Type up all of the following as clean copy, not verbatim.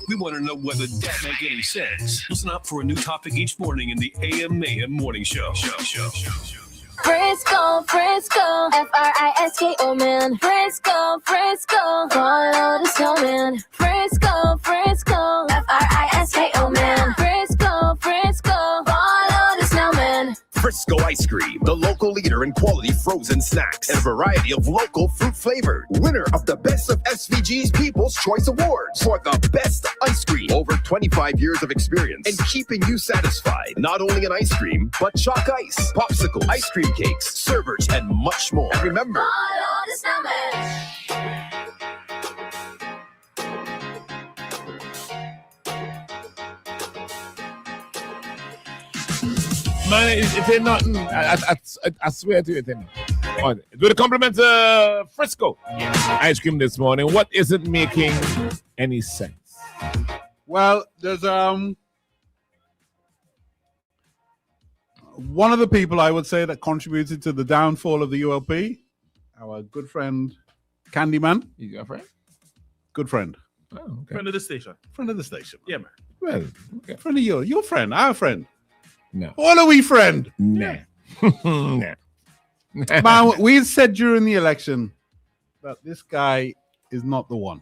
We want to know whether that make any sense. Listen up for a new topic each morning in the AM Mayhem Morning Show. Frisco, Frisco, Frisco, man. Frisco, Frisco, follow the snowman. Frisco, Frisco, Frisco, man. Frisco, Frisco, follow the snowman. Frisco Ice Cream, the local leader in quality frozen snacks and a variety of local fruit flavor. Winner of the Best of SVG's People's Choice Awards for the best ice cream. Over 25 years of experience and keeping you satisfied. Not only in ice cream, but chalk ice, popsicle, ice cream cakes, servers, and much more. And remember, Follow the snowman. Man, it ain't nothing. I swear to you, it ain't nothing. With a compliment to Frisco ice cream this morning. What isn't making any sense? Well, there's one of the people I would say that contributed to the downfall of the ULP, our good friend Candyman. You got a friend? Good friend. Oh, okay. Friend of the station. Friend of the station. Yeah, man. Well, okay. Friend of your friend, our friend. No. All are we friend? Nah. Nah. Man, we said during the election that this guy is not the one.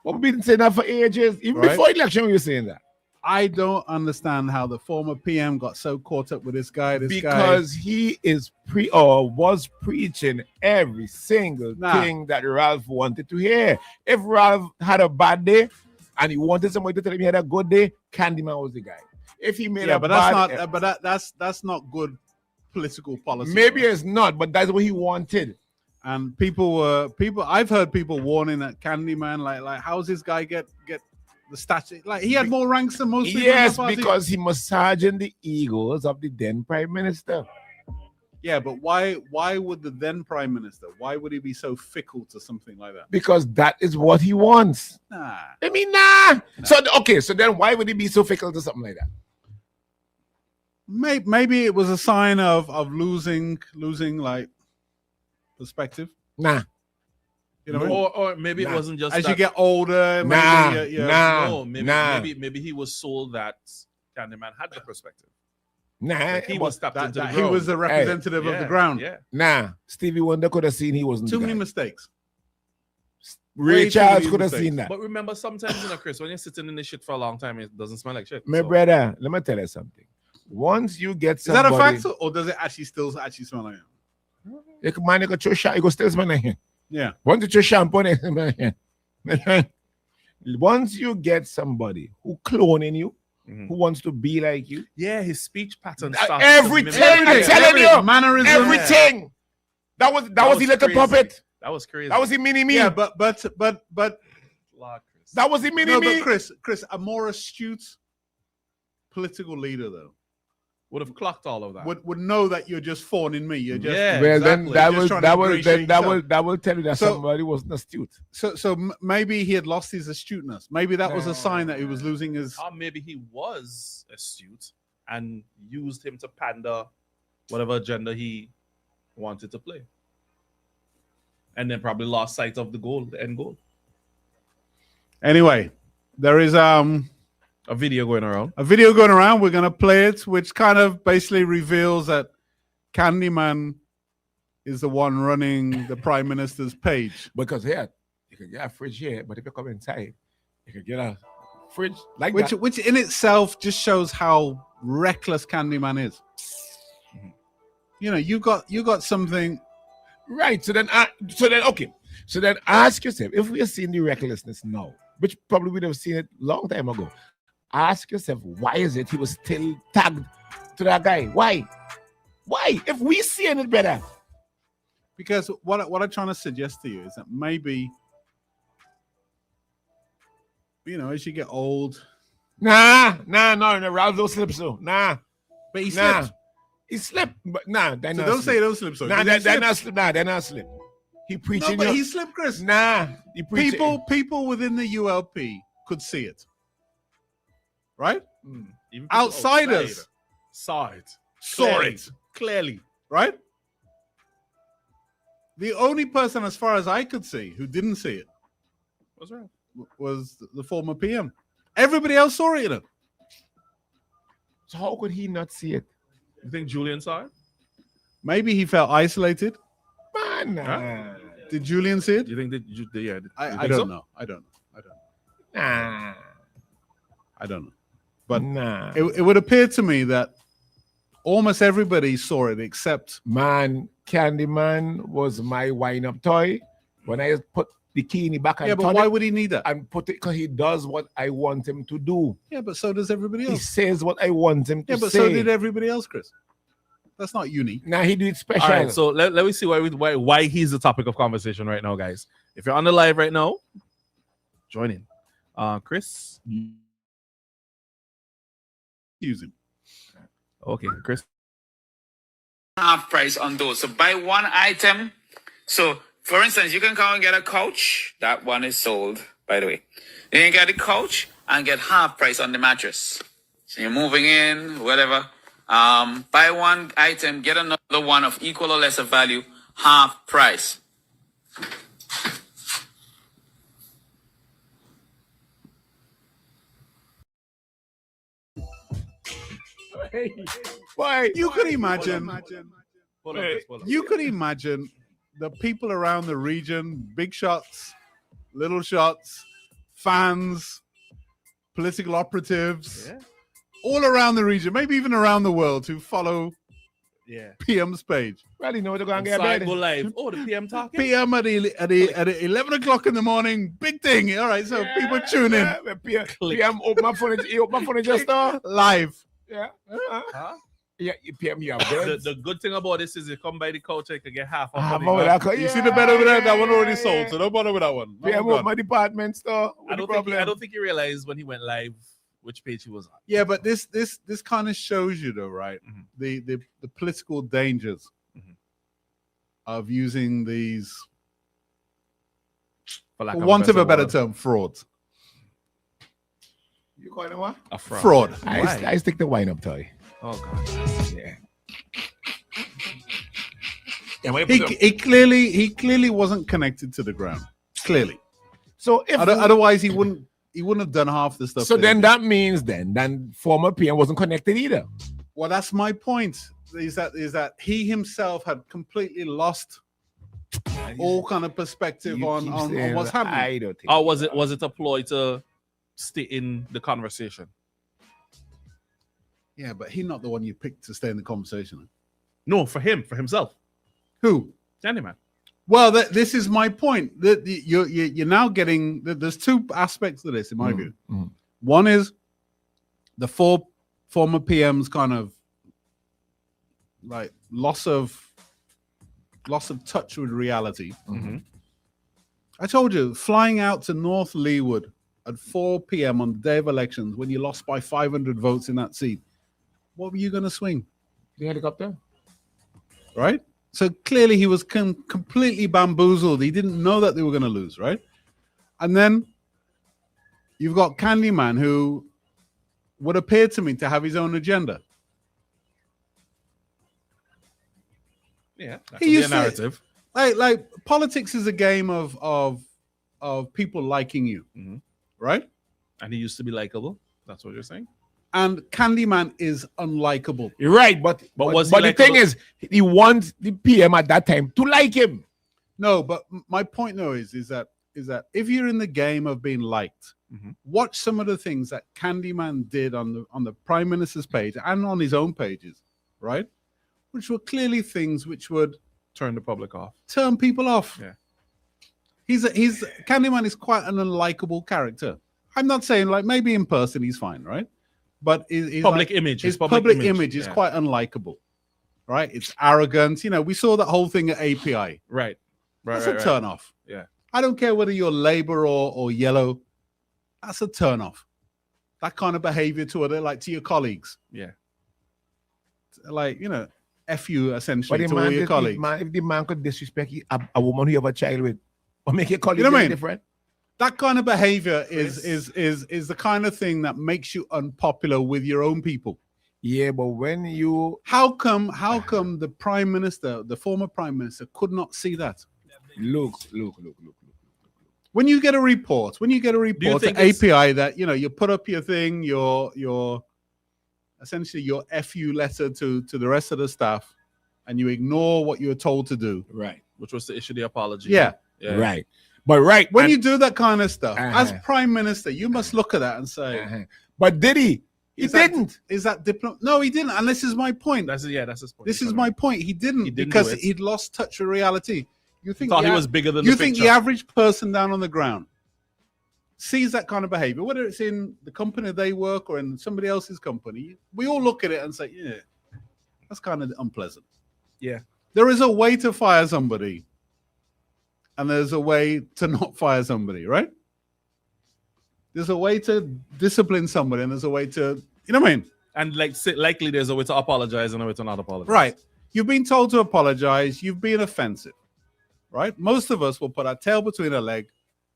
Well, we've been saying that for ages. Even Right. before election, we were saying that. I don't understand how the former PM got so caught up with this guy. Because he is was preaching every single thing that Ralph wanted to hear. If Ralph had a bad day and he wanted somebody to tell him he had a good day, Candyman was the guy. If he made that's not good political policy. Maybe it's not, but that's what he wanted. And I've heard people warning that Candyman, like how's this guy get the stature? Like he had more ranks than most people. Yes, because he massaging the egos of the then prime minister. Yeah, but why would the then prime minister? Why would he be so fickle to something like that? Because that is what he wants. Nah. I mean, nah. So then why would he be so fickle to something like that? Maybe it was a sign of losing like perspective. Nah. You know, or maybe it wasn't just as that. you get older. Maybe he was sold that Candyman had the perspective. Nah, he was tapped into the he ground. was the representative of the ground. Yeah. Nah, Stevie Wonder could have seen he wasn't Too the many guy. mistakes. Ray Way too Charles many could have mistakes. seen that. But remember, sometimes, Chris, when you're sitting in this shit for a long time, it doesn't smell like shit. My brother, let me tell you something. Once you get Is that somebody... a fact, or does it actually still smell like it? Man, you can throw shot, it go still smell like him. Yeah. Once you throw shampoo, it smell like him. Once you get somebody who cloning you, who wants to be like you. Yeah, his speech pattern. Everything, I'm telling you. Mannerism. Everything. That was the little crazy. puppet. That was crazy. That was the mini-me. Yeah, but Lord, Chris. that was the mini-me. but Chris, a more astute political leader though would have clocked all of that. would know that you're just fawning me. You're just Yeah. Well, exactly. then Just trying to ingratiate yourself. that will tell you that So- somebody wasn't astute. So maybe he had lost his astuteness. Maybe that was a sign that he was losing his. Or maybe he was astute and used him to pander whatever agenda he wanted to play. And then probably lost sight of the goal, the end goal. Anyway, there is A video going around. a video going around. We're gonna play it, which kind of basically reveals that Candyman is the one running the Prime Minister's page. Because here, you can get a fridge here, but if you come inside, you can get a fridge like that. Which in itself just shows how reckless Candyman is. You know, you got something. Right. So then ask yourself, if we are seeing the recklessness now, which probably we'd have seen it long time ago, ask yourself, why is it he was still tagged to that guy? Why? If we seeing it better. Because what I'm trying to suggest to you is that maybe, you know, as you get old. No, Ralph don't slip so. Nah. But he slipped. He slipped, but nah, they're So not don't slip. say don't slip. So Nah, Did he they're slip? not slip. Nah, they're not slip. He preaching. No, but he slipped, Chris. Nah, he preaching. People within the ULP could see it, right? Even people Outsiders outside saw Clearly. it clearly, right? The only person, as far as I could see, who didn't see it What's wrong? was the former PM. Everybody else saw it, you know. So how could he not see it? You think Julian saw it? Maybe he felt isolated. Man, Huh? Did Julian see it? Do you think that? Yeah. I don't know. I don't know. nah. I don't know. But Nah. it would appear to me that almost everybody saw it except Man, Candyman was my wind-up toy. When I put the key in the back and yeah, but turn why it would he need that? and put it because he does what I want him to do. Yeah, but so does everybody He else. says what I want him to Yeah, but say. so did everybody else, Chris. That's not unique. Now he do it special. All right, so let me see why he's the topic of conversation right now, guys. If you're on the live right now, join in. Chris? Use him. Okay, Chris. Half price on those. So buy one item. So for instance, you can come and get a couch. That one is sold, by the way. Then you get a couch and get half price on the mattress. So you're moving in, whatever. Buy one item, get another one of equal or lesser value, half price. Boy, You could imagine. Hold on, Chris, hold on. You could imagine the people around the region, big shots, little shots, fans, political operatives, Yeah. all around the region, maybe even around the world, who follow Yeah. PM's page. well, you know they're going to get Inside better. go live. Oh, the PM talking. PM at 11 o'clock in the morning, big thing. All right, so people tune in Yeah, PM open my phone. He open my phone just now. live. Yeah. Huh? Yeah, PM, you have The, birds. the good thing about this is you come by the couch, you can get half off. Ah, on it, but huh? that- You see the bed over there? That one already yeah, sold, so don't bother with that one. That PM one open gone. my department store. I don't think he realized when he went live which page he was on. Yeah, but this kind of shows you, though, right? Mhm. The political dangers Mhm. of using these, For lack for of want of a better word. term, frauds. You call it what? A fraud. Fraud. Why? I stick the wine up toy. Oh god. Yeah. Yeah, when you He, put them- he clearly wasn't connected to the ground. Clearly, so if otherwise he wouldn't have done half the stuff. so he then did. that means then former PM wasn't connected either. Well, that's my point. Is that he himself had completely lost all kind of perspective You on keep on saying what's that. happening. I don't think. Or was it a ploy to stay in the conversation? Yeah, but he's not the one you picked to stay in the conversation. No, for himself. Who? Candyman. Well, this is my point. That you're now getting. There's two aspects to this, in my view. mm. One is the four former PMs kind of like loss of touch with reality. Mm-hmm. I told you, flying out to North Leeward at 4 p.m. on the day of elections when you lost by 500 votes in that seat, what were you going to swing? The helicopter. Right? So clearly he was completely bamboozled. He didn't know that they were going to lose, right? And then you've got Candyman, who would appear to me to have his own agenda. Yeah, that He could be a used to- narrative. Like politics is a game of people liking you, Mhm. right? And he used to be likable. That's what you're saying. And Candyman is unlikable. You're right, but was he but the likable? thing is, he wants the PM at that time to like him. No, but my point though is that if you're in the game of being liked, Mhm. watch some of the things that Candyman did on the Prime Minister's page and on his own pages, right? Which were clearly things which would Turn the public off. turn people off. Yeah. He's Candyman is quite an unlikable character. I'm not saying like maybe in person he's fine, right? But his Public like, image. his public image is yeah. quite unlikable, right? It's arrogant. You know, we saw that whole thing at API. Right. That's a turn off. Yeah. I don't care whether you're Labour or Yellow. That's a turn off. That kind of behavior to your colleagues, Yeah. like F you But essentially the to all man, your colleagues. if the man could disrespect a woman who you have a child with, or make your colleague You know what I mean? different. That kind of behavior is the kind of thing that makes you unpopular with your own people. Yeah, but when you How come the Prime Minister, the former Prime Minister, could not see that? look. When you get a report, to think it's- API that you put up your thing, your essentially your FU letter to the rest of the staff, and you ignore what you were told to do. Right. Which was to issue the apology. Yeah. Right. But when you do that kind of stuff, as Uh-huh. Prime Minister, you must look at that and say, But did he? He didn't. Is that diplomat? No, he didn't. And this is my point. That's his point. This is my point. He didn't do because it. he'd lost touch with reality. You think Thought he was bigger than you the think picture. the average person down on the ground sees that kind of behavior, whether it's in the company they work or in somebody else's company. We all look at it and say, yeah, that's kind of unpleasant. Yeah. There is a way to fire somebody, and there's a way to not fire somebody, right? There's a way to discipline somebody, and there's a way to, you know what I mean? And likely there's a way to apologize and a way to not apologize. Right. You've been told to apologize. You've been offensive, right? Most of us will put our tail between our leg,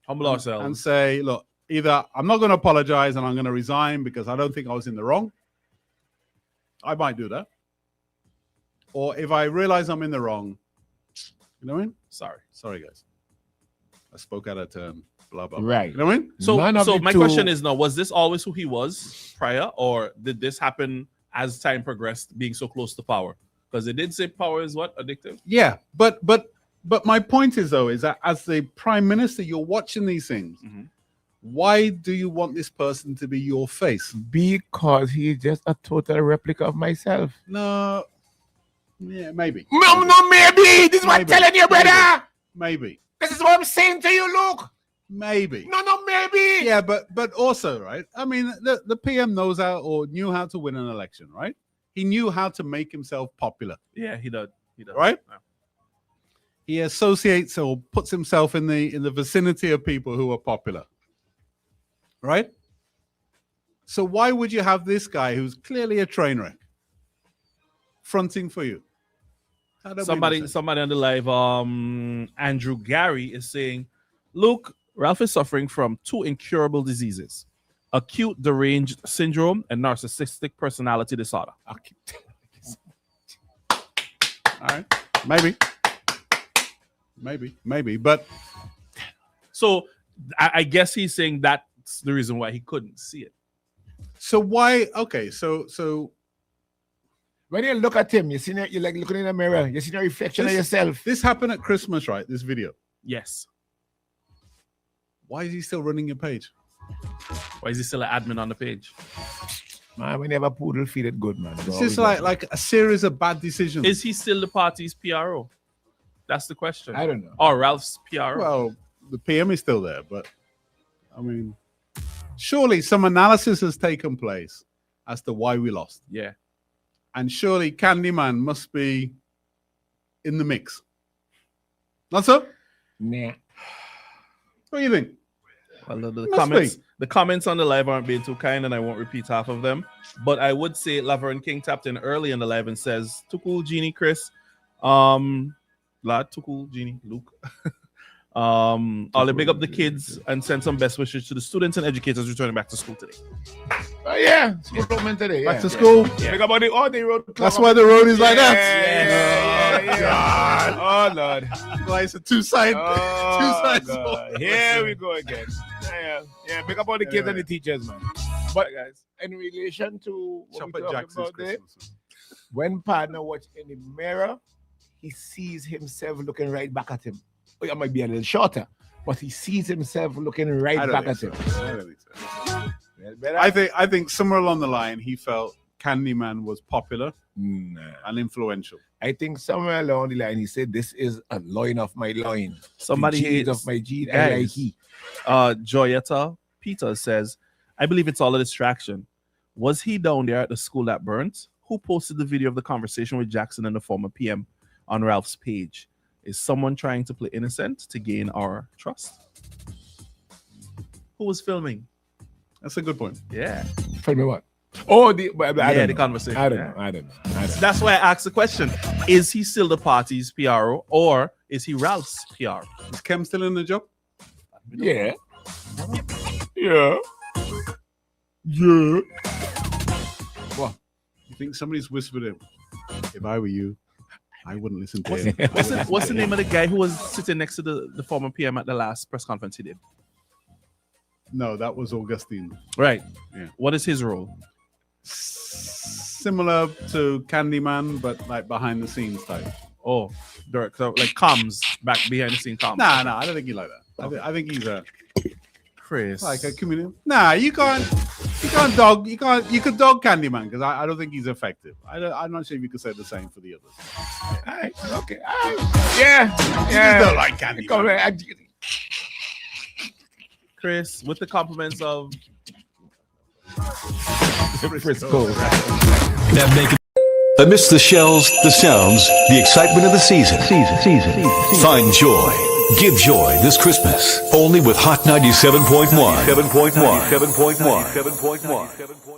Humble ourselves. and say, look, either I'm not going to apologize and I'm going to resign because I don't think I was in the wrong. I might do that. Or if I realize I'm in the wrong, you know what I mean? Sorry, guys. I spoke out of turn. Blah, blah, blah. Right. You know what I mean? So None of the my two- question is now, was this always who he was prior, or did this happen as time progressed, being so close to power? Because they did say power is what? Addictive? Yeah. But my point is, though, is that as the Prime Minister, you're watching these things. Mm-hmm. Why do you want this person to be your face? Because he's just a total replica of myself. No. Yeah, maybe. No, maybe. This is what I'm Maybe. telling you, brother. Maybe. This is what I'm saying to you, Luke. Maybe. No, maybe. Yeah, but also, right? I mean, the PM knows how or knew how to win an election, right? He knew how to make himself popular, Yeah, he did. right? Yeah. He associates or puts himself in the vicinity of people who are popular, right? So why would you have this guy who's clearly a train wreck fronting for you? That don't make no sense. Somebody on the live, Andrew Gary is saying, Luke, Ralph is suffering from two incurable diseases: acute deranged syndrome and narcissistic personality disorder. All right, maybe, but So I guess he's saying that's the reason why he couldn't see it. so why? Okay, so When you look at him, you're like looking in the mirror. You see the reflection of yourself. this happened at Christmas, right? This video. Yes. Why is he still running your page? Why is he still an admin on the page? Man, when you have a poodle, feed it good, man. It's just like a series of bad decisions. Is he still the party's PRO? That's the question. I don't know. Or Ralph's PRO? Well, the PM is still there, but I mean, surely some analysis has taken place as to why we lost. Yeah. And surely Candyman must be in the mix. Not so? Nah. What do you think? Well, the Must comments on the live aren't being too kind, and I won't repeat half of them. But I would say Laverne King tapped in early in the live and says, "Too cool, Genie, Chris. Lad, too cool, Genie, Luke. I'll big up the kids and send some best wishes to the students and educators returning back to school today." Oh, yeah. School open today. Back yeah. to school. Yeah. Think about the road. That's why the road is like that. Yeah. Oh, Lord. Why it's a two-side. Oh, Two-side God. sword. Here we go again. Yeah. Pick up all the kids and the teachers, man. But guys, in relation to what Shop we at talking Jackson's about there, Christmas. when partner watch in the mirror, he sees himself looking right back at him. Oh, it might be a little shorter, but he sees himself looking right I don't back think at so. him. I don't think so. Well, better- I think somewhere along the line he felt Candyman was popular Nah. and influential. I think somewhere along the line he said, "This is a loin of my loin. Somebody the genes hates- of my gene. Guys. I like he." Joyetta Peters says, "I believe it's all a distraction. Was he down there at the school that burnt? Who posted the video of the conversation with Jackson and the former PM on Ralph's page? Is someone trying to play innocent to gain our trust? Who was filming? That's a good point. Yeah, Tell me what? Oh, the the conversation. I don't yeah. know. I don't know. That's why I asked the question: is he still the party's PRO, or is he Ralph's PR? Is Kem still in the job? Yeah. Yeah. Yeah. You think somebody's whispered him? If I were you, I wouldn't listen to him. What's the name of the guy who was sitting next to the former PM at the last press conference he did? No, that was Augustine. Right. Yeah. What is his role? Similar to Candyman, but like behind the scenes type. Oh, director, like comms, back behind the scene comms. Nah, I don't think he's like that. I think he's a Chris. like a comedian. Nah, you could dog Candyman because I don't think he's effective. I'm not sure if you could say the same for the others. All right, okay. All right. Yeah. You don't like Candyman. Chris, with the compliments of Frisco. Amidst the shells, the sounds, the excitement of the season. Find joy. Give joy this Christmas. Only with Hot 97.1. 7.1.